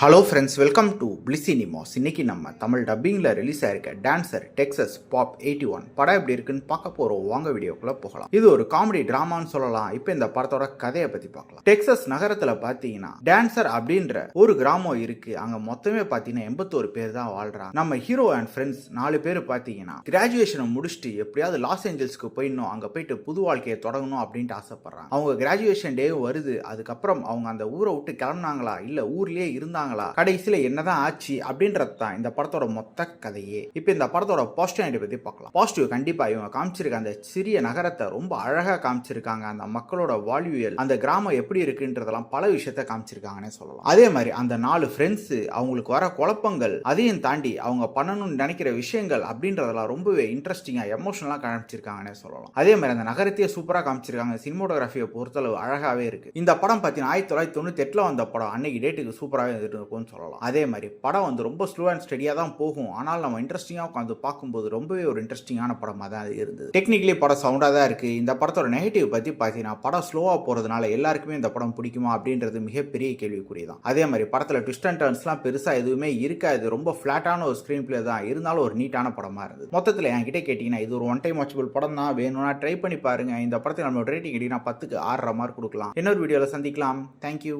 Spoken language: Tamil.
ஹலோ ஃப்ரெண்ட்ஸ், வெல்கம் டு பிளிசினிமாஸ். இன்னைக்கு நம்ம தமிழ் டப்பிங்கில் ரிலீஸ் ஆயிருக்க டான்சர் டெக்ஸஸ் பாப் 81 படம் எப்படி இருக்குன்னு பார்க்க போகிறோம். வாங்க வீடியோக்குள்ளே போகலாம். இது ஒரு காமெடி ட்ராமான்னு சொல்லலாம். இப்போ இந்த படத்தோட கதையை பற்றி பார்க்கலாம். டெக்ஸஸ் நகரத்தில் பார்த்தீங்கன்னா டான்சர் அப்படின்ற ஒரு கிராமம் இருக்கு. அங்கே மொத்தமே பார்த்தீங்கன்னா 81 பேர் தான் வாழ்றாங்க. நம்ம ஹீரோ அண்ட் ஃப்ரெண்ட்ஸ் 4 பேர் பார்த்தீங்கன்னா கிராஜுவேஷனை முடிச்சுட்டு எப்படியாவது லாஸ் ஏஞ்சல்ஸ்க்கு போயிடணும், அங்கே போயிட்டு புது வாழ்க்கையை தொடங்கணும் அப்படின்ட்டு ஆசைப்படுறாங்க. அவங்க கிராஜுவேஷன் டே வருது. அதுக்கப்புறம் அவங்க அந்த ஊரை விட்டு கிளம்புனாங்களா இல்லை ஊர்லேயே இருந்தாங்க, கடைசியில என்னதான் ஆச்சு அப்படின்றது தான் இந்த படத்தோட மொத்த கதையே. இப்போ இந்த படத்தோட பாசிட்டிவ் பத்தி பார்க்கலாம். பாசிட்டிவ் கண்டிப்பா இவங்க காமிச்சிருக்க அந்த சிறிய நகரத்தை ரொம்ப அழகா காமிச்சிருக்காங்க. அந்த மக்களோட வாழ்வியல், அந்த கிராமம் எப்படி இருக்குன்றதெல்லாம் பல விஷயத்த காமிச்சிருக்காங்கன்னு சொல்லலாம். அதே மாதிரி அந்த 4 ஃப்ரெண்ட்ஸ் அவங்களுக்கு வர குழப்பங்கள், அதையும் தாண்டி அவங்க பண்ணணும்னு நினைக்கிற விஷயங்கள் அப்படின்றதெல்லாம் ரொம்பவே இன்ட்ரெஸ்டிங்கா எமோஷனலா காமிச்சிருக்காங்கன்னு சொல்லலாம். அதே மாதிரி அந்த நகரத்தையே சூப்பரா காமிச்சிருக்காங்க. சினிமோட்டோகிராஃபியை பொறுத்தளவு அழகாவே இருக்கு. இந்த படம் பார்த்தீங்கன்னா 1998 வந்த படம். அன்னைக்கு டேட்டுக்கு சூப்பராகவே இருக்கும்னு சொல்லலாம். அதே மாதிரி படம் வந்து ரொம்ப ஸ்லோ அண்ட் ஸ்டடியாக தான் போகும். ஆனால் நம்ம இன்ட்ரெஸ்டிங்காக உட்காந்து பார்க்கும்போது ரொம்பவே ஒரு இன்ட்ரெஸ்டிங்கான படமாக தான் இருந்தது. டெக்னிக்கலி படம் சவுண்டாக தான் இருக்குது. இந்த படத்தோட நெகட்டிவ் பற்றி பார்த்தீங்கன்னா படம் ஸ்லோவாக போகிறதுனால எல்லாருக்குமே இந்த படம் பிடிக்குமா அப்படின்றது மிகப்பெரிய கேள்விக்குறி தான். அதே மாதிரி படத்தில் ட்விஸ்ட் அண்ட் டர்ன்ஸ்லாம் பெருசாக எதுவுமே இருக்காது. ரொம்ப ஃப்ளாட்டான ஒரு ஸ்க்ரீன் பிளே தான் இருந்தாலும் ஒரு நீட்டான படமாக இருந்தது. மொத்தத்தில் என்கிட்ட கேட்டிங்கன்னா இது ஒரு ஒன் டைம் வாட்சபிள் படம் தான். வேணும்னா ட்ரை பண்ணி பாருங்க. இந்த படத்தை நம்ம ரேட்டிங் கேட்டிங்கன்னா 10க்கு 6.5 மார்க் கொடுக்கலாம். இன்னொரு வீடியோவில் சந்திக்கலாம். தேங்க்யூ.